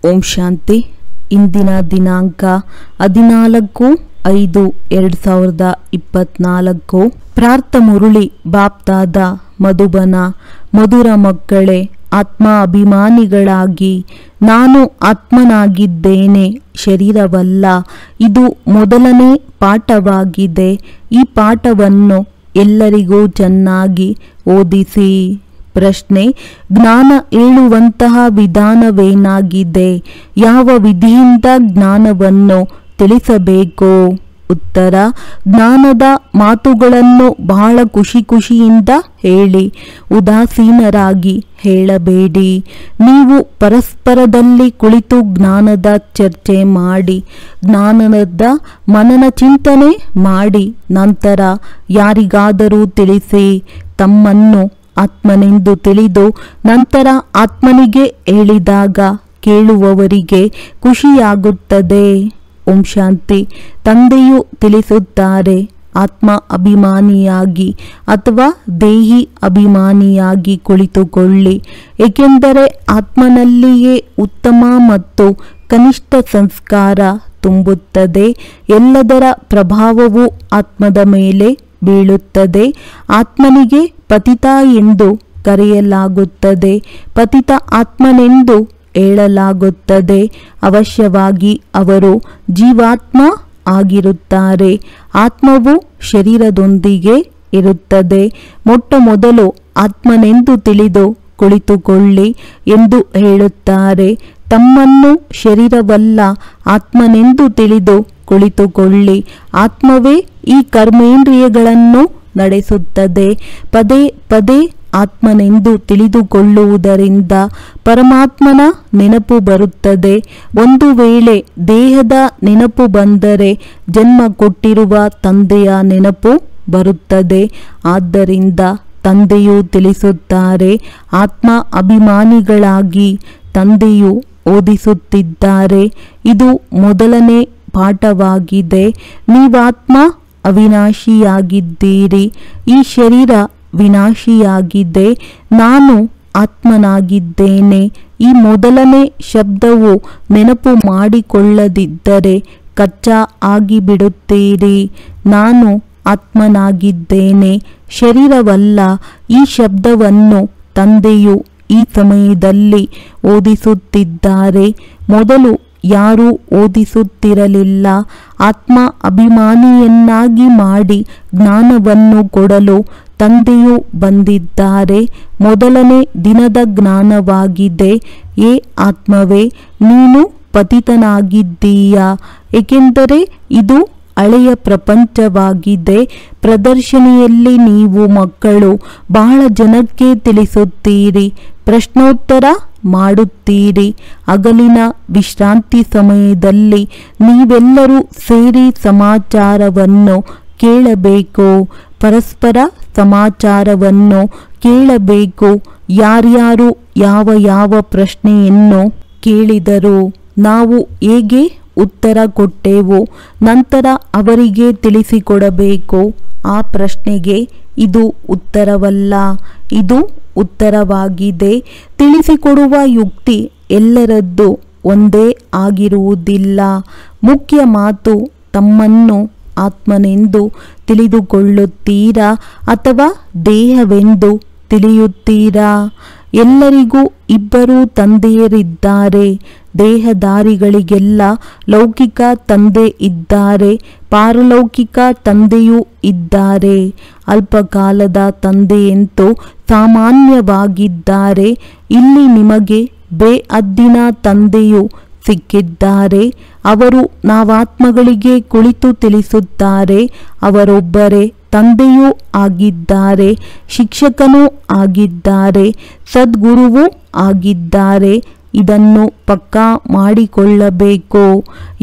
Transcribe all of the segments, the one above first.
ಓಂ ಶಾಂತಿ. ಇಂದಿನ ದಿನಾಂಕ 14/5/2024. ಪ್ರಾರ್ಥ ಮುರುಳಿ ಬಾಪ್ತಾದ ಮಧುಬನ. ಮಧುರ ಮಕ್ಕಳೇ, ಆತ್ಮ ಅಭಿಮಾನಿಗಳಾಗಿ ನಾನು ಆತ್ಮನಾಗಿದ್ದೇನೆ, ಶರೀರವಲ್ಲ. ಇದು ಮೊದಲನೇ ಪಾಠವಾಗಿದೆ. ಈ ಪಾಠವನ್ನು ಎಲ್ಲರಿಗೂ ಚೆನ್ನಾಗಿ ಓದಿಸಿ. ಪ್ರಶ್ನೆ: ಜ್ಞಾನ ಹೇಳುವಂತಹ ವಿಧಾನವೇನಾಗಿದೆ? ಯಾವ ವಿಧಿಯಿಂದ ಜ್ಞಾನವನ್ನು ತಿಳಿಸಬೇಕು? ಉತ್ತರ: ಜ್ಞಾನದ ಮಾತುಗಳನ್ನು ಬಹಳ ಖುಷಿಯಿಂದ ಹೇಳಿ, ಉದಾಸೀನರಾಗಿ ಹೇಳಬೇಡಿ. ನೀವು ಪರಸ್ಪರದಲ್ಲಿ ಕುಳಿತು ಜ್ಞಾನದ ಚರ್ಚೆ ಮಾಡಿ, ಜ್ಞಾನದ ಮನನ ಚಿಂತನೆ ಮಾಡಿ, ನಂತರ ಯಾರಿಗಾದರೂ ತಿಳಿಸಿ. ತಮ್ಮನ್ನು ಆತ್ಮನೆಂದು ತಿಳಿದು ನಂತರ ಆತ್ಮನಿಗೆ ಹೇಳಿದಾಗ ಕೇಳುವವರಿಗೆ ಖುಷಿಯಾಗುತ್ತದೆ. ಓಂ ಶಾಂತಿ. ತಂದೆಯು ತಿಳಿಸುತ್ತಾರೆ, ಆತ್ಮ ಅಭಿಮಾನಿಯಾಗಿ ಅಥವಾ ದೇಹಿ ಅಭಿಮಾನಿಯಾಗಿ ಕುಳಿತುಕೊಳ್ಳಿ, ಏಕೆಂದರೆ ಆತ್ಮನಲ್ಲಿಯೇ ಉತ್ತಮ ಮತ್ತು ಕನಿಷ್ಠ ಸಂಸ್ಕಾರ ತುಂಬುತ್ತದೆ. ಎಲ್ಲದರ ಪ್ರಭಾವವು ಆತ್ಮದ ಮೇಲೆ ಬೀಳುತ್ತದೆ. ಆತ್ಮನಿಗೆ ಪತಿತ ಎಂದು ಕರೆಯಲಾಗುತ್ತದೆ, ಪತಿತ ಆತ್ಮನೆಂದು ಹೇಳಲಾಗುತ್ತದೆ. ಅವಶ್ಯವಾಗಿ ಅವರು ಜೀವಾತ್ಮ ಆಗಿರುತ್ತಾರೆ. ಆತ್ಮವು ಶರೀರದೊಂದಿಗೆ ಇರುತ್ತದೆ. ಮೊಟ್ಟ ಮೊದಲು ಆತ್ಮನೆಂದು ತಿಳಿದು ಕುಳಿತುಕೊಳ್ಳಿ ಎಂದು ಹೇಳುತ್ತಾರೆ. ತಮ್ಮನ್ನು ಶರೀರವಲ್ಲ ಆತ್ಮನೆಂದು ತಿಳಿದು ಕುಳಿತುಕೊಳ್ಳಿ. ಆತ್ಮವೇ ಈ ಕರ್ಮೇಂದ್ರಿಯಗಳನ್ನು ನಡೆಸುತ್ತದೆ. ಪದೇ ಪದೇ ಆತ್ಮನೆಂದು ತಿಳಿದುಕೊಳ್ಳುವುದರಿಂದ ಪರಮಾತ್ಮನ ನೆನಪು ಬರುತ್ತದೆ. ಒಂದು ವೇಳೆ ದೇಹದ ನೆನಪು ಬಂದರೆ ಜನ್ಮ ಕೊಟ್ಟಿರುವ ತಂದೆಯ ನೆನಪು ಬರುತ್ತದೆ. ಆದ್ದರಿಂದ ತಂದೆಯು ತಿಳಿಸುತ್ತಾರೆ, ಆತ್ಮ ಅಭಿಮಾನಿಗಳಾಗಿ ತಂದೆಯು ಓದಿಸುತ್ತಿದ್ದಾರೆ. ಇದು ಮೊದಲನೇ ಪಾಠವಾಗಿದೆ. ನೀವಾತ್ಮ ಅವಿನಾಶಿಯಾಗಿದ್ದೀರಿ. ಈ ಶರೀರ ವಿನಾಶಿಯಾಗಿದೆ. ನಾನು ಆತ್ಮನಾಗಿದ್ದೇನೆ. ಈ ಮೊದಲನೇ ಶಬ್ದವು ನೆನಪು ಮಾಡಿಕೊಳ್ಳದಿದ್ದರೆ ಕಚ್ಚಾ ಆಗಿಬಿಡುತ್ತೀರಿ. ನಾನು ಆತ್ಮನಾಗಿದ್ದೇನೆ, ಶರೀರವಲ್ಲ. ಈ ಶಬ್ದವನ್ನು ತಂದೆಯು ಈ ಸಮಯದಲ್ಲಿ ಓದಿಸುತ್ತಿದ್ದಾರೆ. ಮೊದಲು ಯಾರೂ ಓದಿಸುತ್ತಿರಲಿಲ್ಲ. ಆತ್ಮ ಅಭಿಮಾನಿಯನ್ನಾಗಿ ಮಾಡಿ ಜ್ಞಾನವನ್ನು ಕೊಡಲು ತಂದೆಯು ಬಂದಿದ್ದಾರೆ. ಮೊದಲನೇ ದಿನದ ಜ್ಞಾನವಾಗಿದೆ. ಏ ಆತ್ಮವೇ, ನೀನು ಪತಿತನಾಗಿದ್ದೀಯಾ? ಏಕೆಂದರೆ ಇದು ಹಳೆಯ ಪ್ರಪಂಚವಾಗಿದೆ. ಪ್ರದರ್ಶನಿಯಲ್ಲಿ ನೀವು ಮಕ್ಕಳು ಬಹಳ ಜನಕ್ಕೆ ತಿಳಿಸುತ್ತೀರಿ, ಪ್ರಶ್ನೋತ್ತರ ಮಾಡುತ್ತೀರಿ. ಹಗಲಿನ ವಿಶ್ರಾಂತಿ ಸಮಯದಲ್ಲಿ ನೀವೆಲ್ಲರೂ ಸೇರಿ ಸಮಾಚಾರವನ್ನು ಕೇಳಬೇಕು, ಪರಸ್ಪರ ಸಮಾಚಾರವನ್ನು ಕೇಳಬೇಕು. ಯಾರ್ಯಾರು ಯಾವ ಪ್ರಶ್ನೆಯನ್ನು ಕೇಳಿದರು, ನಾವು ಹೇಗೆ ಉತ್ತರ ಕೊಟ್ಟೆವು, ನಂತರ ಅವರಿಗೆ ತಿಳಿಸಿಕೊಡಬೇಕು. ಆ ಪ್ರಶ್ನೆಗೆ ಇದು ಉತ್ತರವಲ್ಲ, ಇದು ಉತ್ತರವಾಗಿದೆ. ತಿಳಿಸಿಕೊಡುವ ಯುಕ್ತಿ ಎಲ್ಲರದ್ದು ಒಂದೇ ಆಗಿರುವುದಿಲ್ಲ. ಮುಖ್ಯ ಮಾತು, ತಮ್ಮನ್ನು ಆತ್ಮನೆಂದು ತಿಳಿದುಕೊಳ್ಳುತ್ತೀರಾ ಅಥವಾ ದೇಹವೆಂದು ತಿಳಿಯುತ್ತೀರಾ? ಎಲ್ಲರಿಗೂ ಇಬ್ಬರು ತಂದೆಯರಿದ್ದಾರೆ. ದೇಹಧಾರಿಗಳಿಗೆಲ್ಲ ಲೌಕಿಕ ತಂದೆ ಇದ್ದಾರೆ, ಪಾರಲೌಕಿಕ ತಂದೆಯೂ ಇದ್ದಾರೆ. ಅಲ್ಪಕಾಲದ ತಂದೆಯಂತೂ ಸಾಮಾನ್ಯವಾಗಿದ್ದಾರೆ. ಇಲ್ಲಿ ನಿಮಗೆ ಬೇಅದ್ದಿನ ತಂದೆಯು ಸಿಕ್ಕಿದ್ದಾರೆ. ಅವರು ನಾವಾತ್ಮಗಳಿಗೆ ಕುಳಿತು ತಿಳಿಸುತ್ತಾರೆ. ಅವರೊಬ್ಬರೇ ತಂದೆಯೂ ಆಗಿದ್ದಾರೆ, ಶಿಕ್ಷಕನೂ ಆಗಿದ್ದಾರೆ, ಸದ್ಗುರುವೂ ಆಗಿದ್ದಾರೆ. ಇದನ್ನು ಪಕ್ಕಾ ಮಾಡಿಕೊಳ್ಳಬೇಕು.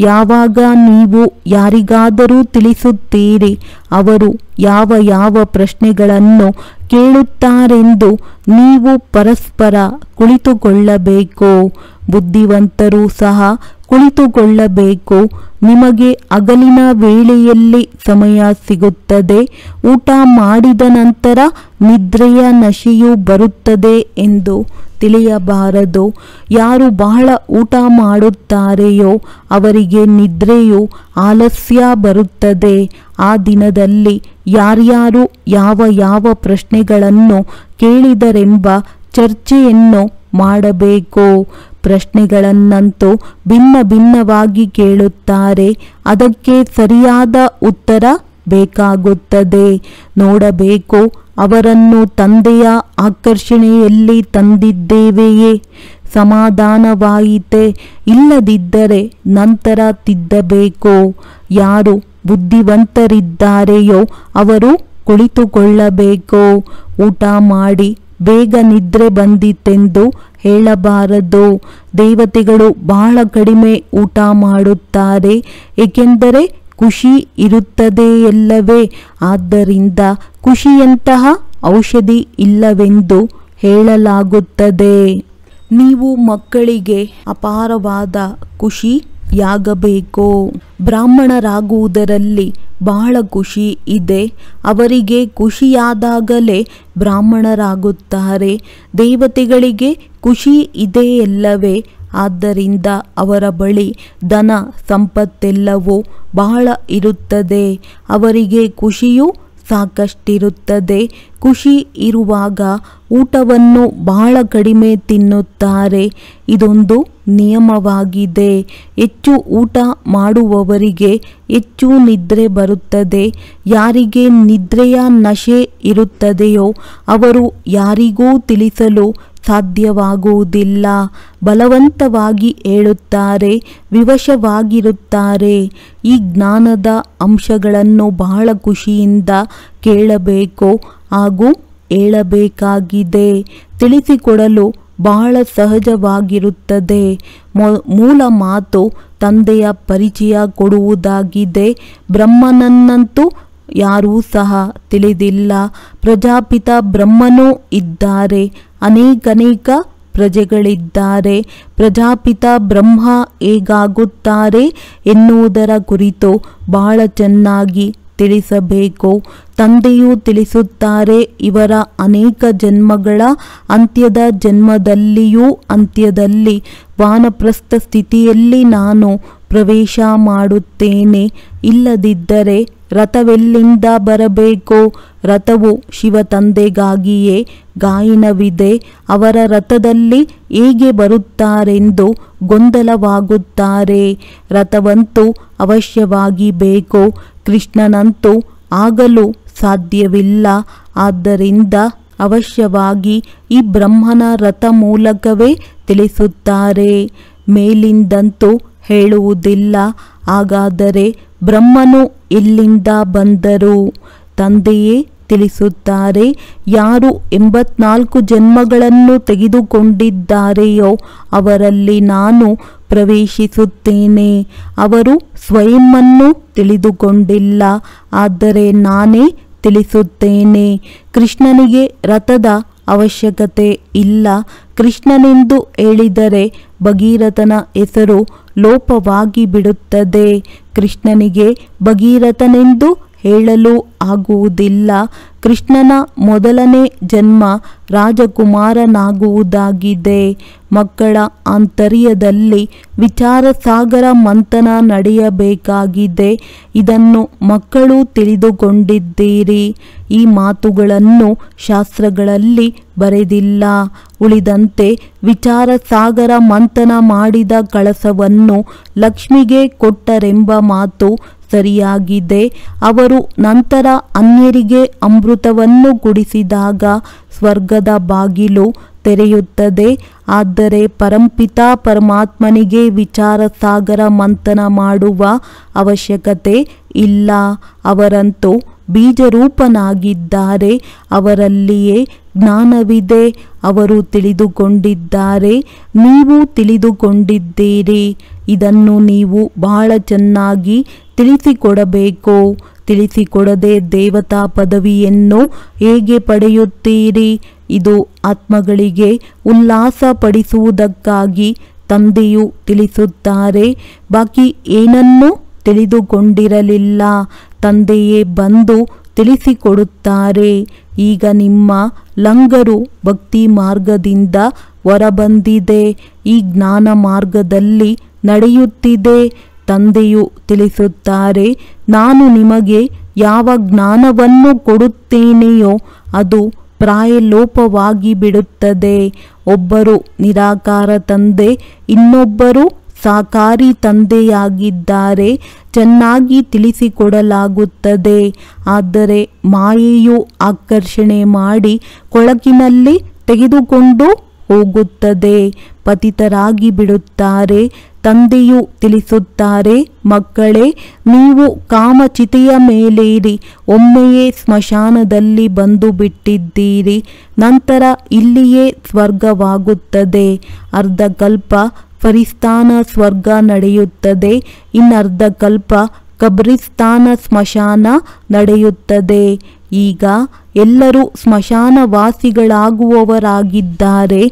ಯಾವಾಗ ನೀವು ಯಾರಿಗಾದರೂ ತಿಳಿಸುತ್ತೀರಿ, ಅವರು ಯಾವ ಪ್ರಶ್ನೆಗಳನ್ನು ಕೇಳುತ್ತಾರೆಂದು ನೀವು ಪರಸ್ಪರ ಕುಳಿತುಕೊಳ್ಳಬೇಕು. ಬುದ್ಧಿವಂತರೂ ಸಹ ಕುಳಿತುಕೊಳ್ಳಬೇಕು. ನಿಮಗೆ ಹಗಲಿನ ವೇಳೆಯಲ್ಲಿ ಸಮಯ ಸಿಗುತ್ತದೆ. ಊಟ ಮಾಡಿದ ನಂತರ ನಿದ್ರೆಯ ನಶೆಯು ಬರುತ್ತದೆ ಎಂದು ತಿಳಿಯಬಾರದು. ಯಾರು ಬಹಳ ಊಟ ಮಾಡುತ್ತಾರೆಯೋ ಅವರಿಗೆ ನಿದ್ರೆಯು ಆಲಸ್ಯ ಬರುತ್ತದೆ. ಆ ದಿನದಲ್ಲಿ ಯಾರ್ಯಾರು ಯಾವ ಯಾವ ಪ್ರಶ್ನೆಗಳನ್ನು ಕೇಳಿದರೆಂಬ ಚರ್ಚೆಯನ್ನು ಮಾಡಬೇಕು. ಪ್ರಶ್ನೆಗಳನ್ನಂತೂ ಭಿನ್ನ ಭಿನ್ನವಾಗಿ ಕೇಳುತ್ತಾರೆ. ಅದಕ್ಕೆ ಸರಿಯಾದ ಉತ್ತರ ಬೇಕಾಗುತ್ತದೆ. ನೋಡಬೇಕು, ಅವರನ್ನು ತಂದೆಯ ಆಕರ್ಷಣೆಯಲ್ಲಿ ತಂದಿದ್ದೇವೆಯೇ? ಸಮಾಧಾನವಾಯಿತೆ? ಇಲ್ಲದಿದ್ದರೆ ನಂತರ ತಿದ್ದಬೇಕು. ಯಾರು ಬುದ್ಧಿವಂತರಿದ್ದಾರೆಯೋ ಅವರು ಕುಳಿತುಕೊಳ್ಳಬೇಕು. ಊಟ ಮಾಡಿ ಬೇಗ ನಿದ್ರೆ ಬಂದಿತೆಂದು ಹೇಳಬಾರದು. ದೇವತೆಗಳು ಬಹಳ ಕಡಿಮೆ ಊಟ ಮಾಡುತ್ತಾರೆ, ಏಕೆಂದರೆ ಖುಷಿ ಇರುತ್ತದೆಯಲ್ಲವೇ? ಆದ್ದರಿಂದ ಖುಷಿಯಂತಹ ಔಷಧಿ ಇಲ್ಲವೆಂದು ಹೇಳಲಾಗುತ್ತದೆ. ನೀವು ಮಕ್ಕಳಿಗೆ ಅಪಾರವಾದ ಖುಷಿಯಾಗಬೇಕು. ಬ್ರಾಹ್ಮಣರಾಗುವುದರಲ್ಲಿ ಬಹಳ ಖುಷಿ ಇದೆ. ಅವರಿಗೆ ಖುಷಿಯಾದಾಗಲೇ ಬ್ರಾಹ್ಮಣರಾಗುತ್ತಾರೆ. ದೇವತೆಗಳಿಗೆ ಖುಷಿ ಇದೆಯಲ್ಲವೇ? ಆದ್ದರಿಂದ ಅವರ ಬಳಿ ಧನ ಸಂಪತ್ತೆಲ್ಲವೂ ಬಹಳ ಇರುತ್ತದೆ. ಅವರಿಗೆ ಖುಷಿಯೂ ಸಾಕಷ್ಟಿರುತ್ತದೆ. ಖುಷಿ ಇರುವಾಗ ಊಟವನ್ನು ಬಹಳ ಕಡಿಮೆ ತಿನ್ನುತ್ತಾರೆ. ಇದೊಂದು ನಿಯಮವಾಗಿದೆ. ಹೆಚ್ಚು ಊಟ ಮಾಡುವವರಿಗೆ ಹೆಚ್ಚು ನಿದ್ರೆ ಬರುತ್ತದೆ. ಯಾರಿಗೆ ನಿದ್ರೆಯ ನಶೆ ಇರುತ್ತದೆಯೋ ಅವರು ಯಾರಿಗೂ ತಿಳಿಸಲು ಸಾಧ್ಯವಾಗುವುದಿಲ್ಲ. ಬಲವಂತವಾಗಿ ಹೇಳುತ್ತಾರೆ, ವಿವಶವಾಗಿರುತ್ತಾರೆ. ಈ ಜ್ಞಾನದ ಅಂಶಗಳನ್ನು ಬಹಳ ಖುಷಿಯಿಂದ ಕೇಳಬೇಕು ಹಾಗೂ ಹೇಳಬೇಕಾಗಿದೆ. ತಿಳಿಸಿಕೊಡಲು ಬಹಳ ಸಹಜವಾಗಿರುತ್ತದೆ. ಮೂಲ ಮಾತು ತಂದೆಯ ಪರಿಚಯ ಕೊಡುವುದಾಗಿದೆ. ಬ್ರಹ್ಮನನ್ನಂತೂ ಯಾರೂ ಸಹ ತಿಳಿದಿಲ್ಲ. ಪ್ರಜಾಪಿತ ಬ್ರಹ್ಮನೂ ಇದ್ದಾರೆ. ಅನೇಕ ಪ್ರಜೆಗಳಿದ್ದಾರೆ. ಪ್ರಜಾಪಿತ ಬ್ರಹ್ಮ ಹೇಗಾಗುತ್ತಾರೆ ಎನ್ನುವುದರ ಕುರಿತು ಬಹಳ ಚೆನ್ನಾಗಿ ತಿಳಿಸಬೇಕು. ತಂದೆಯು ತಿಳಿಸುತ್ತಾರೆ, ಇವರ ಅನೇಕ ಜನ್ಮಗಳ ಅಂತ್ಯದ ಜನ್ಮದಲ್ಲಿಯೂ ಅಂತ್ಯದಲ್ಲಿ ವಾನಪ್ರಸ್ಥ ಸ್ಥಿತಿಯಲ್ಲಿ ನಾನು ಪ್ರವೇಶ ಮಾಡುತ್ತೇನೆ. ಇಲ್ಲದಿದ್ದರೆ ರಥವೆಲ್ಲಿಂದ ಬರಬೇಕು? ರಥವು ಶಿವ ತಂದೆಗಾಗಿಯೇ ಗಾಯನವಿದೆ. ಅವರ ರಥದಲ್ಲಿ ಹೇಗೆ ಬರುತ್ತಾರೆಂದು ಗೊಂದಲವಾಗುತ್ತಾರೆ. ರಥವಂತೂ ಅವಶ್ಯವಾಗಿ ಬೇಕು. ಕೃಷ್ಣನಂತೂ ಆಗಲು ಸಾಧ್ಯವಿಲ್ಲ. ಆದ್ದರಿಂದ ಅವಶ್ಯವಾಗಿ ಈ ಬ್ರಹ್ಮನ ರಥ ಮೂಲಕವೇ ತಿಳಿಸುತ್ತಾರೆ. ಮೇಲಿಂದಂತೂ ಹೇಳುವುದಿಲ್ಲ. ಹಾಗಾದರೆ ಬ್ರಹ್ಮನು ಎಲ್ಲಿಂದ ಬಂದರು? ತಂದೆಯೇ ತಿಳಿಸುತ್ತಾರೆ. ಯಾರು 84 ಜನ್ಮಗಳನ್ನು ತೆಗೆದುಕೊಂಡಿದ್ದಾರೆಯೋ ಅವರಲ್ಲಿ ನಾನು ಪ್ರವೇಶಿಸುತ್ತೇನೆ. ಅವರು ಸ್ವಯಂವನ್ನು ತಿಳಿದುಕೊಂಡಿಲ್ಲ, ಆದರೆ ನಾನೇ ತಿಳಿಸುತ್ತೇನೆ. ಕೃಷ್ಣನಿಗೆ ರಥದ ಅವಶ್ಯಕತೆ ಇಲ್ಲ. ಕೃಷ್ಣನೆಂದು ಹೇಳಿದರೆ ಭಗೀರಥನ ಹೆಸರು ಲೋಪವಾಗಿ ಬಿಡುತ್ತದೆ. ಕೃಷ್ಣನಿಗೆ ಭಗೀರಥನೆಂದು ಹೇಳಲು ಆಗುವುದಿಲ್ಲ. ಕೃಷ್ಣನ ಮೊದಲನೇ ಜನ್ಮ ರಾಜಕುಮಾರನಾಗುವುದಾಗಿದೆ. ಮಕ್ಕಳ ಆಂತರ್ಯದಲ್ಲಿ ವಿಚಾರ ಸಾಗರ ಮಂಥನ ನಡೆಯಬೇಕಾಗಿದೆ. ಇದನ್ನು ಮಕ್ಕಳು ತಿಳಿದುಕೊಂಡಿದ್ದೀರಿ. ಈ ಮಾತುಗಳನ್ನು ಶಾಸ್ತ್ರಗಳಲ್ಲಿ ಬರೆದಿಲ್ಲ. ಉಳಿದಂತೆ ವಿಚಾರ ಸಾಗರ ಮಂಥನ ಮಾಡಿದ ಕಳಸವನ್ನು ಲಕ್ಷ್ಮಿಗೆ ಕೊಟ್ಟರೆಂಬ ಮಾತು ಸರಿಯಾಗಿದೆ. ಅವರು ನಂತರ ಅನ್ಯರಿಗೆ ಅಮೃತವನ್ನು ಕುಡಿಸಿದಾಗ ಸ್ವರ್ಗದ ಬಾಗಿಲು ತೆರೆಯುತ್ತದೆ. ಆದರೆ ಪರಂಪಿತ ಪರಮಾತ್ಮನಿಗೆ ವಿಚಾರ ಸಾಗರ ಮಂಥನ ಮಾಡುವ ಅವಶ್ಯಕತೆ ಇಲ್ಲ. ಅವರಂತೂ ಬೀಜರೂಪನಾಗಿದ್ದಾರೆ. ಅವರಲ್ಲಿಯೇ ಜ್ಞಾನವಿದೆ. ಅವರು ತಿಳಿದುಕೊಂಡಿದ್ದಾರೆ. ನೀವು ತಿಳಿದುಕೊಂಡಿದ್ದೀರಿ. ಇದನ್ನು ನೀವು ಬಹಳ ಚೆನ್ನಾಗಿ ತಿಳಿಸಿಕೊಡಬೇಕು. ತಿಳಿಸಿಕೊಡದೆ ದೇವತಾ ಪದವಿಯನ್ನು ಹೇಗೆ ಪಡೆಯುತ್ತೀರಿ? ಇದು ಆತ್ಮಗಳಿಗೆ ಉಲ್ಲಾಸ ಪಡಿಸುವುದಕ್ಕಾಗಿ ತಂದೆಯು ತಿಳಿಸುತ್ತಾರೆ. ಬಾಕಿ ಏನನ್ನೂ ತಿಳಿದುಕೊಂಡಿರಲಿಲ್ಲ. ತಂದೆಯೇ ಬಂದು ತಿಳಿಸಿಕೊಡುತ್ತಾರೆ. ಈಗ ನಿಮ್ಮ ಲಂಗರು ಭಕ್ತಿ ಮಾರ್ಗದಿಂದ ಹೊರಬಂದಿದೆ, ಈ ಜ್ಞಾನ ಮಾರ್ಗದಲ್ಲಿ ನಡೆಯುತ್ತಿದೆ. ತಂದೆಯು ತಿಳಿಸುತ್ತಾರೆ, ನಾನು ನಿಮಗೆ ಯಾವ ಜ್ಞಾನವನ್ನು ಕೊಡುತ್ತೇನೆಯೋ ಅದು ಪ್ರಾಯಲೋಪವಾಗಿ ಬಿಡುತ್ತದೆ. ಒಬ್ಬರು ನಿರಾಕಾರ ತಂದೆ, ಇನ್ನೊಬ್ಬರು ಸಾಕಾರಿ ತಂದೆಯಾಗಿದ್ದಾರೆ. ಚೆನ್ನಾಗಿ ತಿಳಿಸಿಕೊಡಲಾಗುತ್ತದೆ. ಆದರೆ ಮಾಯೆಯು ಆಕರ್ಷಣೆ ಮಾಡಿ ಕೊಳಕಿನಲ್ಲಿ ತೆಗೆದುಕೊಂಡು ಹೋಗುತ್ತದೆ. ಪತಿತರಾಗಿ ಬಿಡುತ್ತಾರೆ. ತಂದೆಯು ತಿಳಿಸುತ್ತಾರೆ, ಮಕ್ಕಳೇ, ನೀವು ಕಾಮಚಿತೆಯ ಮೇಲೇರಿ ಒಮ್ಮೆಯೇ ಸ್ಮಶಾನದಲ್ಲಿ ಬಂದು ಬಿಟ್ಟಿದ್ದೀರಿ. ನಂತರ ಇಲ್ಲಿಯೇ ಸ್ವರ್ಗವಾಗುತ್ತದೆ. ಅರ್ಧಕಲ್ಪ ಫರಿಸ್ತಾನ ಸ್ವರ್ಗ ನಡೆಯುತ್ತದೆ. ಇನ್ನರ್ಧ ಕಲ್ಪ ಕಬ್ರಿಸ್ತಾನ ಸ್ಮಶಾನ ನಡೆಯುತ್ತದೆ. ಈಗ ಎಲ್ಲರೂ ಸ್ಮಶಾನವಾಸಿಗಳಾಗುವವರಾಗಿದ್ದಾರೆ.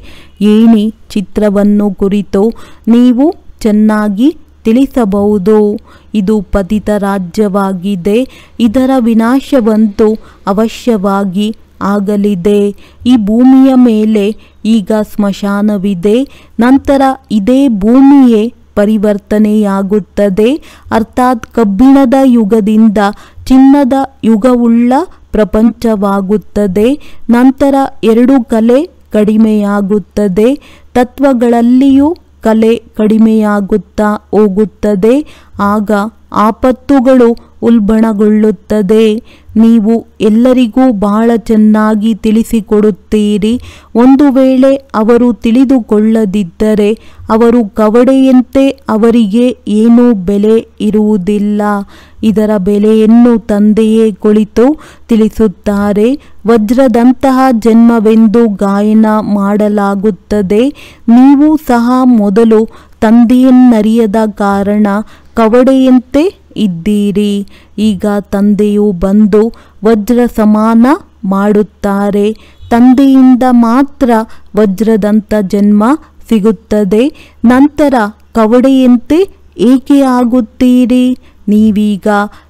ಏಣಿ ಚಿತ್ರವನ್ನು ಕುರಿತು ನೀವು ಚೆನ್ನಾಗಿ ತಿಳಿಸಬಹುದು. ಇದು ಪತಿತ ರಾಜ್ಯವಾಗಿದೆ. ಇದರ ವಿನಾಶವಂತೂ ಅವಶ್ಯವಾಗಿ ಆಗಲಿದೆ. ಈ ಭೂಮಿಯ ಮೇಲೆ ಈಗ ಸ್ಮಶಾನವಿದೆ. ನಂತರ ಇದೇ ಭೂಮಿಯೇ ಪರಿವರ್ತನೆಯಾಗುತ್ತದೆ. ಅರ್ಥಾತ್ ಕಬ್ಬಿಣದ ಯುಗದಿಂದ ಚಿನ್ನದ ಯುಗವುಳ್ಳ ಪ್ರಪಂಚವಾಗುತ್ತದೆ. ನಂತರ ಎರಡು ಕಲೆ ಕಡಿಮೆಯಾಗುತ್ತದೆ. ತತ್ವಗಳಲ್ಲಿಯೂ ಕಲೆ ಕಡಿಮೆಯಾಗುತ್ತಾ ಹೋಗುತ್ತದೆ. ಆಗ ಆಪತ್ತುಗಳು ಉಲ್ಬಣಗೊಳ್ಳುತ್ತದೆ. ನೀವು ಎಲ್ಲರಿಗೂ ಬಹಳ ಚೆನ್ನಾಗಿ ತಿಳಿಸಿಕೊಡುತ್ತೀರಿ. ಒಂದು ವೇಳೆ ಅವರು ತಿಳಿದುಕೊಳ್ಳದಿದ್ದರೆ ಅವರು ಕವಡೆಯಂತೆ ಅವರಿಗೆ ಏನೂ ಬೆಲೆ ಇರುವುದಿಲ್ಲ. ಇದರ ಬೆಲೆಯನ್ನು ತಂದೆಯೇ ಕುಳಿತು ತಿಳಿಸುತ್ತಾರೆ. ವಜ್ರದಂತಹ ಜನ್ಮವೆಂದು ಗಾಯನ ಮಾಡಲಾಗುತ್ತದೆ. ನೀವು ಸಹ ಮೊದಲು ತಂದೆಯನ್ನರಿಯದ ಕಾರಣ ಕವಡೆಯಂತೆ ಇದ್ದೀರಿ. ಈಗ ತಂದೆಯು ಬಂದು ವಜ್ರ ಸಮಾನ ಮಾಡುತ್ತಾರೆ. ತಂದೆಯಿಂದ ಮಾತ್ರ ವಜ್ರದಂಥ ಜನ್ಮ ಸಿಗುತ್ತದೆ. ನಂತರ ಕವಡೆಯಂತೆ ಏಕೆ ಆಗುತ್ತೀರಿ? ನೀವೀಗ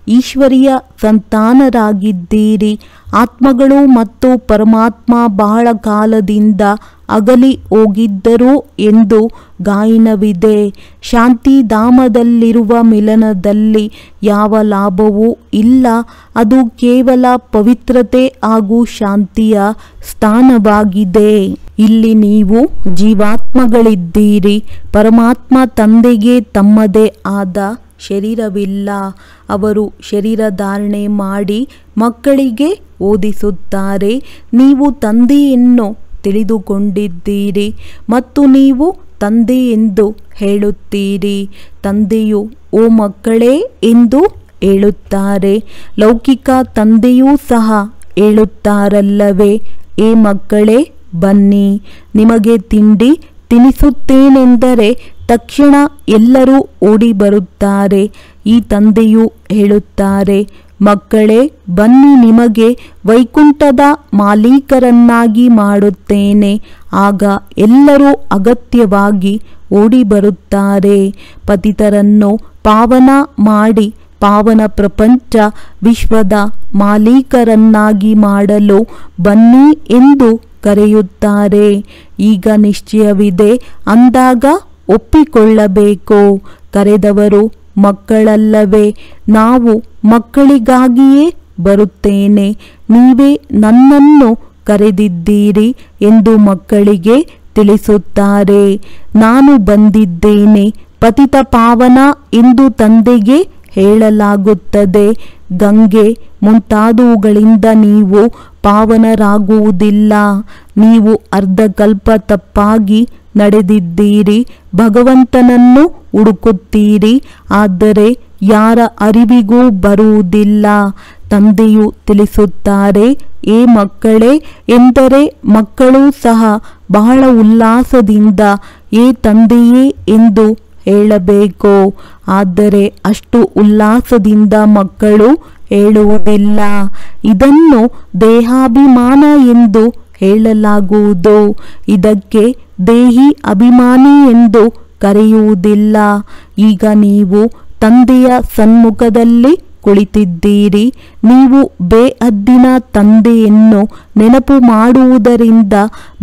ಈಶ್ವರಿಯ ಸಂತಾನರಾಗಿದ್ದೀರಿ. ಆತ್ಮಗಳು ಮತ್ತು ಪರಮಾತ್ಮ ಬಹಳ ಕಾಲದಿಂದ ಅಗಲಿ ಹೋಗಿದ್ದರು ಎಂದು ಗಾಯನವಿದೆ. ಶಾಂತಿಧಾಮದಲ್ಲಿರುವ ಮಿಲನದಲ್ಲಿ ಯಾವ ಲಾಭವೂ ಇಲ್ಲ. ಅದು ಕೇವಲ ಪವಿತ್ರತೆ ಹಾಗೂ ಶಾಂತಿಯ ಸ್ಥಾನವಾಗಿದೆ. ಇಲ್ಲಿ ನೀವು ಜೀವಾತ್ಮಗಳಿದ್ದೀರಿ. ಪರಮಾತ್ಮ ತಂದೆಗೆ ತಮ್ಮದೇ ಆದ ಶರೀರವಿಲ್ಲ. ಅವರು ಶರೀರ ಧಾರಣೆ ಮಾಡಿ ಮಕ್ಕಳಿಗೆ ಓದಿಸುತ್ತಾರೆ. ನೀವು ತಂದೆಯನ್ನು ತಿಳಿದುಕೊಂಡಿದ್ದೀರಿ ಮತ್ತು ನೀವು ತಂದೆ ಎಂದು ಹೇಳುತ್ತೀರಿ. ತಂದೆಯು ಓ ಮಕ್ಕಳೇ ಎಂದು ಹೇಳುತ್ತಾರೆ. ಲೌಕಿಕ ತಂದೆಯೂ ಸಹ ಹೇಳುತ್ತಾರಲ್ಲವೇ, ಏ ಮಕ್ಕಳೇ ಬನ್ನಿ, ನಿಮಗೆ ತಿಂಡಿ ತಿನ್ನಿಸುತ್ತೇನೆಂದರೆ ತಕ್ಷಣ ಎಲ್ಲರೂ ಓಡಿ ಬರುತ್ತಾರೆ. ಈ ತಂದೆಯು ಹೇಳುತ್ತಾರೆ, ಮಕ್ಕಳೇ ಬನ್ನಿ, ನಿಮಗೆ ವೈಕುಂಠದ ಮಾಲೀಕರನ್ನಾಗಿ ಮಾಡುತ್ತೇನೆ. ಆಗ ಎಲ್ಲರೂ ಅಗತ್ಯವಾಗಿ ಓಡಿ ಬರುತ್ತಾರೆ. ಪತಿತರನ್ನು ಪಾವನ ಮಾಡಿ ಪಾವನ ಪ್ರಪಂಚ ವಿಶ್ವದ ಮಾಲೀಕರನ್ನಾಗಿ ಮಾಡಲು ಬನ್ನಿ ಎಂದು ಕರೆಯುತ್ತಾರೆ. ಈಗ ನಿಶ್ಚಯವಿದೆ ಅಂದಾಗ ಒಪ್ಪಿಕೊಳ್ಳಬೇಕು. ಕರೆದವರು ಮಕ್ಕಳಲ್ಲವೇ? ನಾವು ಮಕ್ಕಳಿಗಾಗಿಯೇ ಬರುತ್ತೇನೆ. ನೀವೇ ನನ್ನನ್ನು ಕರೆದಿದ್ದೀರಿ ಎಂದು ಮಕ್ಕಳಿಗೆ ತಿಳಿಸುತ್ತಾರೆ. ನಾನು ಬಂದಿದ್ದೇನೆ ಪತಿತ ಪಾವನ ಎಂದು ತಂದೆಗೆ ಹೇಳಲಾಗುತ್ತದೆ. ಗಂಗೆ ಮುಂತಾದವುಗಳಿಂದ ನೀವು ಪಾವನರಾಗುವುದಿಲ್ಲ. ನೀವು ಅರ್ಧಕಲ್ಪ ತಪ್ಪಾಗಿ ನಡೆದಿದ್ದೀರಿ. ಭಗವಂತನನ್ನು ಹುಡುಕುತ್ತೀರಿ, ಆದರೆ ಯಾರ ಅರಿವಿಗೂ ಬರುವುದಿಲ್ಲ. ತಂದೆಯು ತಿಳಿಸುತ್ತಾರೆ, ಏ ಮಕ್ಕಳೇ ಎಂದರೆ ಮಕ್ಕಳು ಸಹ ಬಹಳ ಉಲ್ಲಾಸದಿಂದ ಏ ತಂದೆಯೇ ಎಂದು ಹೇಳಬೇಕು. ಆದರೆ ಅಷ್ಟು ಉಲ್ಲಾಸದಿಂದ ಮಕ್ಕಳು ಹೇಳುವುದಿಲ್ಲ. ಇದನ್ನು ದೇಹಾಭಿಮಾನ ಎಂದು ಹೇಳಲಾಗುವುದು. ಇದಕ್ಕೆ ದೇಹಿ ಅಭಿಮಾನಿ ಎಂದು ಕರೆಯುವುದಿಲ್ಲ. ಈಗ ನೀವು ತಂದೆಯ ಸನ್ಮುಖದಲ್ಲಿ ಕುಳಿತಿದ್ದೀರಿ. ನೀವು ಬೇಅದ್ದಿನ ತಂದೆಯನ್ನು ನೆನಪು ಮಾಡುವುದರಿಂದ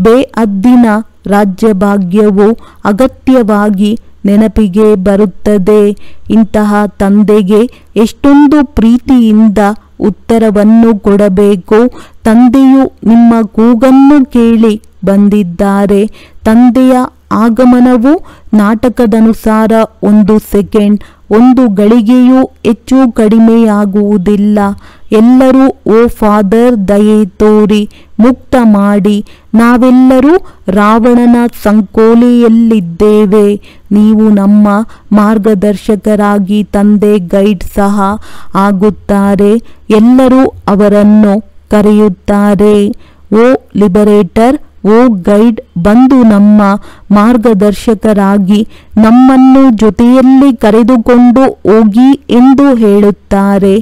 ಬೇಅದ್ದಿನ ರಾಜ್ಯಭಾಗ್ಯವು ಅಗತ್ಯವಾಗಿ ನೆನಪಿಗೆ ಬರುತ್ತದೆ. ಇಂತಹ ತಂದೆಗೆ ಎಷ್ಟೊಂದು ಪ್ರೀತಿಯಿಂದ ಉತ್ತರವನ್ನು ಕೊಡಬೇಕು. ತಂದೆಯು ನಿಮ್ಮ ಕೂಗನ್ನು ಕೇಳಿ ಬಂದಿದ್ದಾರೆ. ತಂದೆಯ ಆಗಮನವು ನಾಟಕದನುಸಾರ 1 ಸೆಕೆಂಡ್ 1 ಗಳಿಗೆಯೂ ಹೆಚ್ಚು ಕಡಿಮೆಯಾಗುವುದಿಲ್ಲ. ಎಲ್ಲರೂ ಓ ಫಾದರ್ ದಯೆ ತೋರಿ ಮುಕ್ತ ಮಾಡಿ, ನಾವೆಲ್ಲರೂ ರಾವಣನ ಸಂಕೋಲೆಯಲ್ಲಿದ್ದೇವೆ. ನೀವು ನಮ್ಮ ಮಾರ್ಗದರ್ಶಕರಾಗಿ ತಂದೆ ಗೈಡ್ ಸಹ ಆಗುತ್ತಾರೆ. ಎಲ್ಲರೂ ಅವರನ್ನು ಕರೆಯುತ್ತಾರೆ. ಓ ಲಿಬರೇಟರ್, ಓ ಗೈಡ್, ಬಂದು ನಮ್ಮ ಮಾರ್ಗದರ್ಶಕರಾಗಿ ನಮ್ಮನ್ನು ಜೊತೆಯಲ್ಲಿ ಕರೆದುಕೊಂಡು ಹೋಗಿ ಎಂದು ಹೇಳುತ್ತಾರೆ.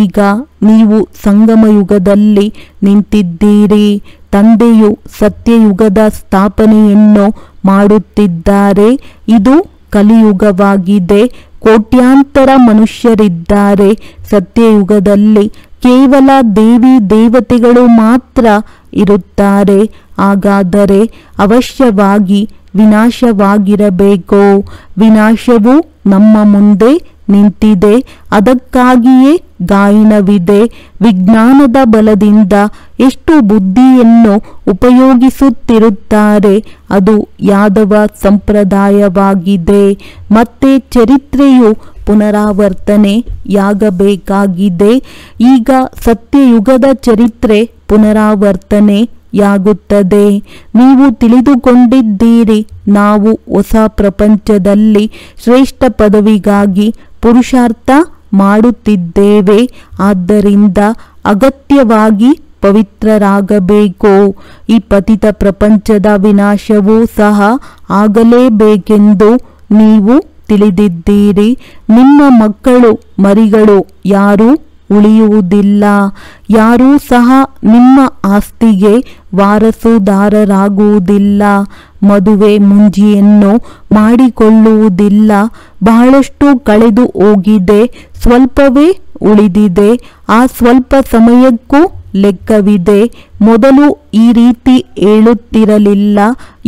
ಈಗ ನೀವು ಸಂಗಮಯುಗದಲ್ಲಿ ನಿಂತಿದ್ದೀರಿ. ತಂದೆಯು ಸತ್ಯಯುಗದ ಸ್ಥಾಪನೆಯನ್ನು ಮಾಡುತ್ತಿದ್ದಾರೆ. ಇದು ಕಲಿಯುಗವಾಗಿದೆ. ಕೋಟ್ಯಾಂತರ ಮನುಷ್ಯರಿದ್ದಾರೆ. ಸತ್ಯಯುಗದಲ್ಲಿ ಕೇವಲ ದೇವಿ ದೇವತೆಗಳು ಮಾತ್ರ ಇರುತ್ತಾರೆ. ಹಾಗಾದರೆ ಅವಶ್ಯವಾಗಿ ವಿನಾಶವಾಗಿರಬೇಕು. ವಿನಾಶವು ನಮ್ಮ ಮುಂದೆ ನಿಂತಿದೆ. ಅದಕ್ಕಾಗಿಯೇ ಗಾಯನವಿದೆ. ವಿಜ್ಞಾನದ ಬಲದಿಂದ ಎಷ್ಟು ಬುದ್ಧಿಯನ್ನು ಉಪಯೋಗಿಸುತ್ತಿರುತ್ತಾರೆ. ಅದು ಯಾದವ ಸಂಪ್ರದಾಯವಾಗಿದೆ. ಮತ್ತೆ ಚರಿತ್ರೆಯು ಪುನರಾವರ್ತನೆಯಾಗಬೇಕಾಗಿದೆ. ಈಗ ಸತ್ಯಯುಗದ ಚರಿತ್ರೆ ಪುನರಾವರ್ತನೆಯಾಗುತ್ತದೆ. ನೀವು ತಿಳಿದುಕೊಂಡಿದ್ದೀರಿ, ನಾವು ಹೊಸ ಪ್ರಪಂಚದಲ್ಲಿ ಶ್ರೇಷ್ಠ ಪದವಿಗಾಗಿ ಪುರುಷಾರ್ಥ ಮಾಡುತ್ತಿದ್ದೇವೆ. ಆದ್ದರಿಂದ ಅಗತ್ಯವಾಗಿ ಪವಿತ್ರರಾಗಬೇಕು. ಈ ಪತಿತ ಪ್ರಪಂಚದ ವಿನಾಶವೂ ಸಹ ಆಗಲೇಬೇಕೆಂದು ನೀವು ತಿಳಿದಿದ್ದೀರಿ. ನಿಮ್ಮ ಮಕ್ಕಳು ಮರಿಗಳು ಯಾರೂ ಉಳಿಯುವುದಿಲ್ಲ. ಯಾರೂ ಸಹ ನಿಮ್ಮ ಆಸ್ತಿಗೆ ವಾರಸುದಾರರಾಗುವುದಿಲ್ಲ. ಮದುವೆ ಮುಂಜಿಯನ್ನು ಮಾಡಿಕೊಳ್ಳುವುದಿಲ್ಲ. ಬಹಳಷ್ಟು ಕಳೆದು ಹೋಗಿದೆ, ಸ್ವಲ್ಪವೇ ಉಳಿದಿದೆ. ಆ ಸ್ವಲ್ಪ ಸಮಯಕ್ಕೂ ಲೆಕ್ಕವಿದೆ. ಮೊದಲು ಈ ರೀತಿ ಹೇಳುತ್ತಿರಲಿಲ್ಲ.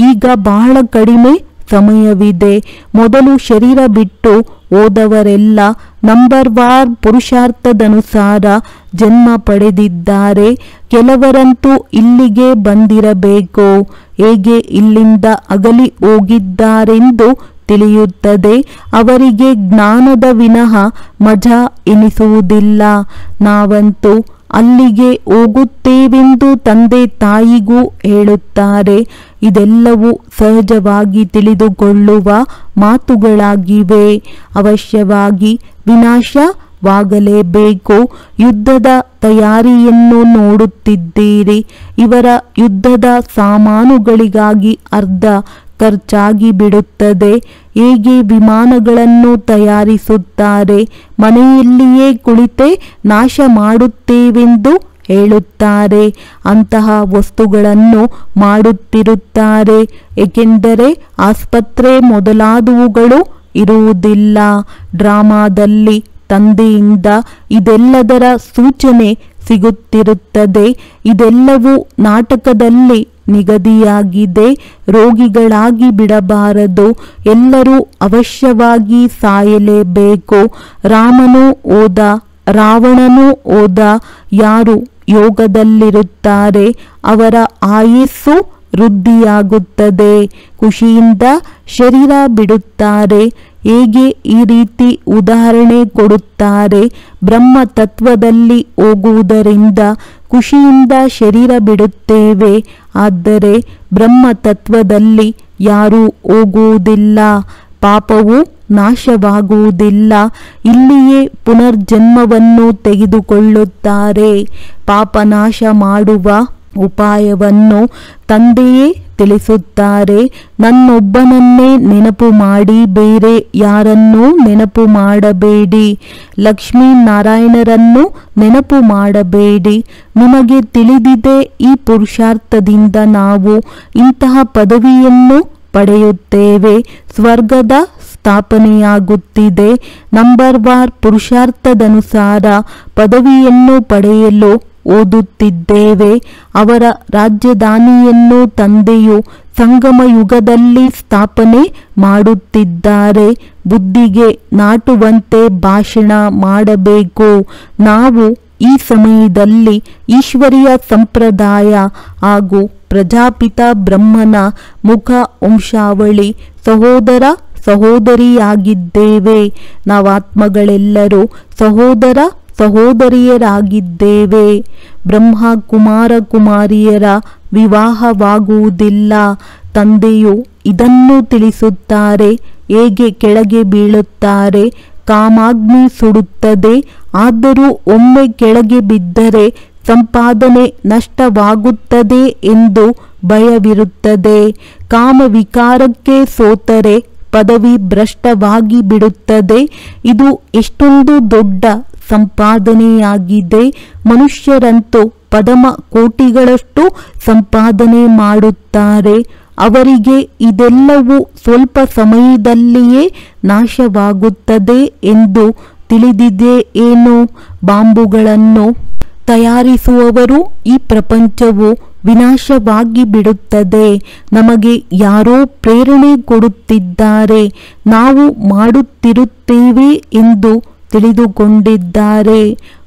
ಈಗ ಬಹಳ ಕಡಿಮೆ ಸಮಯವಿದೆ. ಮೊದಲು ಶರೀರ ಬಿಟ್ಟು ಹೋದವರೆಲ್ಲ ನಂಬರ್ ವಾರ್ ಪುರುಷಾರ್ಥದನುಸಾರ ಜನ್ಮ ಪಡೆದಿದ್ದಾರೆ. ಕೆಲವರಂತೂ ಇಲ್ಲಿಗೆ ಬಂದಿರಬೇಕು. ಹೇಗೆ ಇಲ್ಲಿಂದ ಅಗಲಿ ಹೋಗಿದ್ದಾರೆಂದು ತಿಳಿಯುತ್ತದೆ. ಅವರಿಗೆ ಜ್ಞಾನದ ವಿನಃ ಮಜಾ ಎನಿಸುವುದಿಲ್ಲ. ನಾವಂತೂ ಅಲ್ಲಿಗೆ ಹೋಗುತ್ತೇವೆಂದು ತಂದೆ ತಾಯಿಗೂ ಹೇಳುತ್ತಾರೆ. ಇದೆಲ್ಲವೂ ಸಹಜವಾಗಿ ತಿಳಿದುಕೊಳ್ಳುವ ಮಾತುಗಳಾಗಿವೆ. ಅವಶ್ಯವಾಗಿ ವಿನಾಶವಾಗಲೇಬೇಕು. ಯುದ್ಧದ ತಯಾರಿಯನ್ನು ನೋಡುತ್ತಿದ್ದೀರಿ. ಇವರ ಯುದ್ಧದ ಸಾಮಾನುಗಳಿಗಾಗಿ ಅರ್ಧ ಖರ್ಚಾಗಿ ಬಿಡುತ್ತದೆ. ಹೇಗೆ ವಿಮಾನಗಳನ್ನು ತಯಾರಿಸುತ್ತಾರೆ. ಮನೆಯಲ್ಲಿಯೇ ಕುಳಿತೇ ನಾಶ ಮಾಡುತ್ತೇವೆಂದು ಹೇಳುತ್ತಾರೆ. ಅಂತಹ ವಸ್ತುಗಳನ್ನು ಮಾಡುತ್ತಿರುತ್ತಾರೆ. ಏಕೆಂದರೆ ಆಸ್ಪತ್ರೆ ಮೊದಲಾದವುಗಳು ಇರುವುದಿಲ್ಲ. ಡ್ರಾಮಾದಲ್ಲಿ ತಂದೆಯಿಂದ ಇದೆಲ್ಲದರ ಸೂಚನೆ ಸಿಗುತ್ತಿರುತ್ತದೆ. ಇದೆಲ್ಲವೂ ನಾಟಕದಲ್ಲಿ ನಿಗದಿಯಾಗಿದೆ. ರೋಗಿಗಳಾಗಿ ಬಿಡಬಾರದು. ಎಲ್ಲರೂ ಅವಶ್ಯವಾಗಿ ಸಾಯಲೇಬೇಕು. ರಾಮನೂ ಹೋದ, ರಾವಣನೂ ಹೋದ. ಯಾರು ಯೋಗದಲ್ಲಿರುತ್ತಾರೆ ಅವರ ಆಯಸ್ಸು ವೃದ್ಧಿಯಾಗುತ್ತದೆ. ಖುಷಿಯಿಂದ ಶರೀರ ಬಿಡುತ್ತಾರೆ. ಹೇಗೆ ಈ ರೀತಿ ಉದಾಹರಣೆ ಕೊಡುತ್ತಾರೆ. ಬ್ರಹ್ಮ ತತ್ವದಲ್ಲಿ ಹೋಗುವುದರಿಂದ ಖುಷಿಯಿಂದ ಶರೀರ ಬಿಡುತ್ತೇವೆ. ಆದರೆ ಬ್ರಹ್ಮ ತತ್ವದಲ್ಲಿ ಯಾರೂ ಹೋಗುವುದಿಲ್ಲ. ಪಾಪವು ನಾಶವಾಗುವುದಿಲ್ಲ. ಇಲ್ಲಿಯೇ ಪುನರ್ಜನ್ಮವನ್ನು ತೆಗೆದುಕೊಳ್ಳುತ್ತಾರೆ. ಪಾಪ ನಾಶ ಮಾಡುವ ಉಪಾಯವನ್ನು ತಂದೆಯೇ ತಿಳಿಸುತ್ತಾರೆ. ನನ್ನೊಬ್ಬನನ್ನೇ ನೆನಪು ಮಾಡಿ ಬೇರೆ ಯಾರನ್ನೂ ನೆನಪು ಮಾಡಬೇಡಿ. ಲಕ್ಷ್ಮೀನಾರಾಯಣರನ್ನು ನೆನಪು ಮಾಡಬೇಡಿ. ನಿಮಗೆ ತಿಳಿದಿದೆ, ಈ ಪುರುಷಾರ್ಥದಿಂದ ನಾವು ಇಂತಹ ಪದವಿಯನ್ನು ಪಡೆಯುತ್ತೇವೆ. ಸ್ವರ್ಗದ ಸ್ಥಾಪನೆಯಾಗುತ್ತಿದೆ. ನಂಬರ್ ವಾರ್ ಪುರುಷಾರ್ಥದನುಸಾರ ಪದವಿಯನ್ನು ಪಡೆಯಲು ಓದುತ್ತಿದ್ದೇವೆ. ಅವರ ರಾಜಧಾನಿಯನ್ನು ತಂದೆಯು ಸಂಗಮ ಯುಗದಲ್ಲಿ ಸ್ಥಾಪನೆ ಮಾಡುತ್ತಿದ್ದಾರೆ. ಬುದ್ಧಿಗೆ ನಾಟುವಂತೆ ಭಾಷಣ ಮಾಡಬೇಕು. ನಾವು ಈ ಸಮಯದಲ್ಲಿ ಈಶ್ವರೀಯ ಸಂಪ್ರದಾಯ ಹಾಗೂ ಪ್ರಜಾಪಿತ ಬ್ರಹ್ಮನ ಮುಖ ವಂಶಾವಳಿ ಸಹೋದರ ಸಹೋದರಿಯಾಗಿದ್ದೇವೆ. ನಾವಾತ್ಮಗಳೆಲ್ಲರೂ ಸಹೋದರ ಸಹೋದರಿಯರಾಗಿದ್ದೇವೆ. ಬ್ರಹ್ಮ ಕುಮಾರ ಕುಮಾರಿಯರ ವಿವಾಹವಾಗುವುದಿಲ್ಲ. ತಂದೆಯು ಇದನ್ನು ತಿಳಿಸುತ್ತಾರೆ. ಹೇಗೆ ಕೆಳಗೆ ಬೀಳುತ್ತಾರೆ, ಕಾಮಾಗ್ನಿ ಸುಡುತ್ತದೆ. ಆದರೂ ಒಮ್ಮೆ ಕೆಳಗೆ ಬಿದ್ದರೆ ಸಂಪಾದನೆ ನಷ್ಟವಾಗುತ್ತದೆ ಎಂದು ಭಯವಿರುತ್ತದೆ. ಕಾಮವಿಕಾರಕ್ಕೆ ಸೋತರೆ ಪದವಿ ಭ್ರಷ್ಟವಾಗಿ ಬಿಡುತ್ತದೆ. ಇದು ಎಷ್ಟೊಂದು ದೊಡ್ಡ ಸಂಪಾದನೆಯಾಗಿದೆ. ಮನುಷ್ಯರಂತೂ ಪದಮ ಕೋಟಿಗಳಷ್ಟು ಸಂಪಾದನೆ ಮಾಡುತ್ತಾರೆ. ಅವರಿಗೆ ಇದೆಲ್ಲವೂ ಸ್ವಲ್ಪ ಸಮಯದಲ್ಲಿಯೇ ನಾಶವಾಗುತ್ತದೆ ಎಂದು ತಿಳಿದಿದೆ ಏನು? ಬಾಂಬುಗಳನ್ನು ತಯಾರಿಸುವವರು ಈ ಪ್ರಪಂಚವು ವಿನಾಶವಾಗಿ ಬಿಡುತ್ತದೆ. ನಮಗೆ ಯಾರೋ ಪ್ರೇರಣೆ ಕೊಡುತ್ತಿದ್ದಾರೆ. ನಾವು ಮಾಡುತ್ತಿರುತ್ತೇವೆ ಎಂದು ತಿಳಿದುಕೊಂಡಿದ್ದಾರೆ.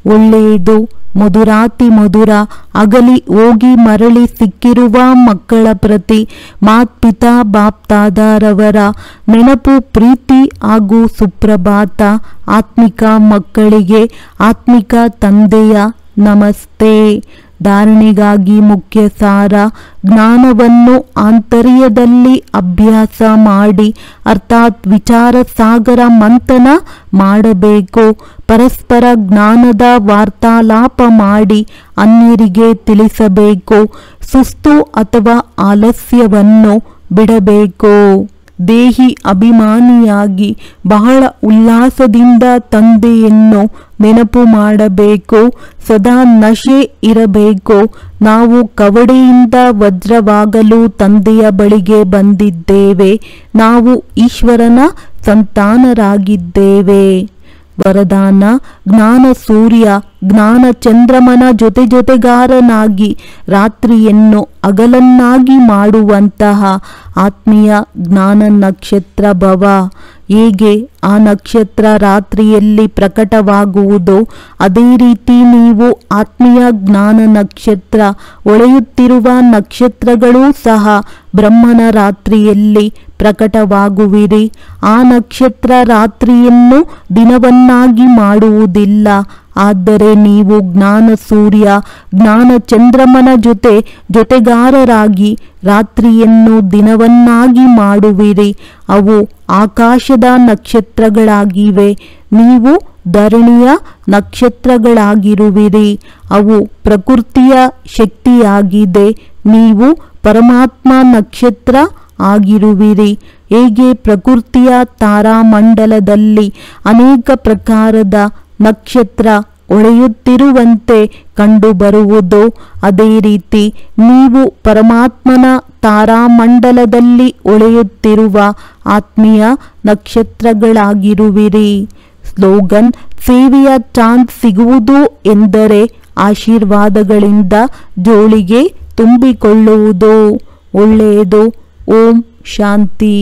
ಒಳ್ಳೆಯದು. ಮಧುರಾತಿ ಮಧುರ ಅಗಲಿ ಹೋಗಿ ಮರಳಿ ಸಿಕ್ಕಿರುವ ಮಕ್ಕಳ ಪ್ರತಿ ಮಾತ್ಪಿತಾ ಬಾಪ್ದಾದರವರ ನೆನಪು, ಪ್ರೀತಿ ಹಾಗೂ ಸುಪ್ರಭಾತ. ಆತ್ಮಿಕ ಮಕ್ಕಳಿಗೆ ಆತ್ಮಿಕ ತಂದೆಯ ನಮಸ್ತೆ. ಧಾರಣೆಗಾಗಿ ಮುಖ್ಯ ಸಾರ: ಜ್ಞಾನವನ್ನು ಆಂತರ್ಯದಲ್ಲಿ ಅಭ್ಯಾಸ ಮಾಡಿ, ಅರ್ಥಾತ್ ವಿಚಾರ ಸಾಗರ ಮಂಥನ ಮಾಡಬೇಕು. ಪರಸ್ಪರ ಜ್ಞಾನದ ವಾರ್ತಾಲಾಪ ಮಾಡಿ ಅನ್ಯರಿಗೆ ತಿಳಿಸಬೇಕು. ಸುಸ್ತು ಅಥವಾ ಆಲಸ್ಯವನ್ನು ಬಿಡಬೇಕು. ದೇಹಿ ಅಭಿಮಾನಿಯಾಗಿ ಬಹಳ ಉಲ್ಲಾಸದಿಂದ ತಂದೆಯನ್ನು ನೆನಪು ಮಾಡಬೇಕು. ಸದಾ ನಶೆ ಇರಬೇಕು. ನಾವು ಕವಡೆಯಿಂದ ವಜ್ರವಾಗಲು ತಂದೆಯ ಬಳಿಗೆ ಬಂದಿದ್ದೇವೆ. ನಾವು ಈಶ್ವರನ ಸಂತಾನರಾಗಿದ್ದೇವೆ. ವರದಾನ: ಜ್ಞಾನ ಸೂರ್ಯ ಜ್ಞಾನ ಚಂದ್ರಮನ ಜೊತೆಗಾರನಾಗಿ ರಾತ್ರಿಯನ್ನು ಹಗಲನ್ನಾಗಿ ಮಾಡುವಂತಹ ಆತ್ಮೀಯ ಜ್ಞಾನ ನಕ್ಷತ್ರ ಭವ. ಹೇಗೆ ಆ ನಕ್ಷತ್ರ ರಾತ್ರಿಯಲ್ಲಿ ಪ್ರಕಟವಾಗುವುದೋ ಅದೇ ರೀತಿ ನೀವು ಆತ್ಮೀಯ ಜ್ಞಾನ ನಕ್ಷತ್ರ ಹೊಳೆಯುತ್ತಿರುವ ನಕ್ಷತ್ರಗಳೂ ಸಹ ಬ್ರಹ್ಮನ ರಾತ್ರಿಯಲ್ಲಿ ಪ್ರಕಟವಾಗುವಿರಿ. ಆ ನಕ್ಷತ್ರ ರಾತ್ರಿಯನ್ನು ದಿನವನ್ನಾಗಿ ಮಾಡುವುದಿಲ್ಲ. ಆದರೆ ನೀವು ಜ್ಞಾನ ಸೂರ್ಯ ಜ್ಞಾನ ಚಂದ್ರಮನ ಜೊತೆಗಾರರಾಗಿ ರಾತ್ರಿಯನ್ನು ದಿನವನ್ನಾಗಿ ಮಾಡುವಿರಿ. ಅವು ಆಕಾಶದ ನಕ್ಷತ್ರಗಳಾಗಿವೆ. ನೀವು ಧರಣಿಯ ನಕ್ಷತ್ರಗಳಾಗಿರುವಿರಿ. ಅವು ಪ್ರಕೃತಿಯ ಶಕ್ತಿಯಾಗಿದೆ. ನೀವು ಪರಮಾತ್ಮ ನಕ್ಷತ್ರ ಆಗಿರುವಿರಿ. ಹೇಗೆ ಪ್ರಕೃತಿಯ ತಾರಾಮಂಡಲದಲ್ಲಿ ಅನೇಕ ಪ್ರಕಾರದ ನಕ್ಷತ್ರ ಹೊಳೆಯುತ್ತಿರುವಂತೆ ಕಂಡುಬರುವುದೋ ಅದೇ ರೀತಿ ನೀವು ಪರಮಾತ್ಮನ ತಾರಾಮಂಡಲದಲ್ಲಿ ಹೊಳೆಯುತ್ತಿರುವ ಆತ್ಮೀಯ ನಕ್ಷತ್ರಗಳಾಗಿರುವಿರಿ. ಸ್ಲೋಗನ್: ಸೇವೆಯ ಚಾನ್ಸ್ ಸಿಗುವುದು ಎಂದರೆ ಆಶೀರ್ವಾದಗಳಿಂದ ಜೋಳಿಗೆ ತುಂಬಿಕೊಳ್ಳುವುದು. ಒಳ್ಳೆಯದು. ಓಂ ಶಾಂತಿ.